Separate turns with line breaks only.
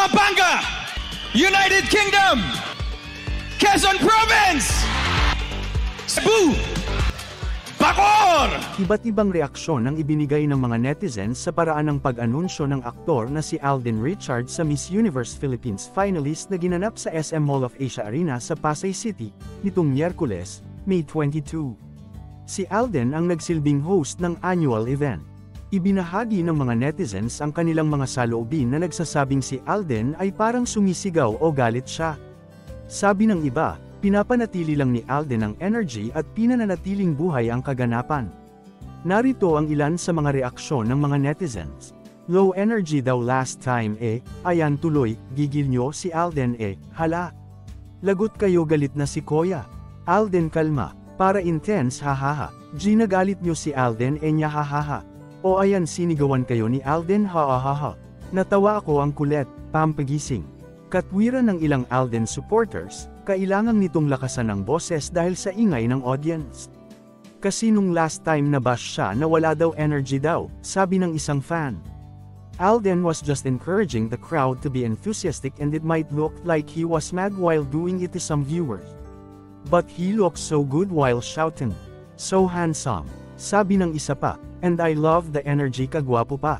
Pampanga, United Kingdom, Quezon Province, Cebu, Bacoor!
Iba't ibang reaksyon ang ibinigay ng mga netizens sa paraan ng pag-anunsyo ng aktor na si Alden Richards sa Miss Universe Philippines finalist na ginanap sa SM Mall of Asia Arena sa Pasay City, nitong Miyerkules, May 22. Si Alden ang nagsilbing host ng annual event. Ibinahagi ng mga netizens ang kanilang mga saloobin na nagsasabing si Alden ay parang sumisigaw o galit siya. Sabi ng iba, pinapanatili lang ni Alden ang energy at pinananatiling buhay ang kaganapan. Narito ang ilan sa mga reaksyon ng mga netizens. Low energy daw last time ayan tuloy, gigil nyo si Alden hala. Lagot kayo galit na si Koya. Alden kalma, para intense hahaha. Ginagalit nyo si Alden nya hahaha. O ayan sinigawan kayo ni Alden hahaha. Natawa ako ang kulet, pampagising. Katwiran ng ilang Alden supporters, kailangan nitong lakasan ang boses dahil sa ingay ng audience. Kasi nung last time na bash siya na wala daw energy daw, sabi ng isang fan. Alden was just encouraging the crowd to be enthusiastic and it might look like he was mad while doing it to some viewers. But he looks so good while shouting. So handsome. Sabi ng isa pa, and I love the energy kagwapo pa.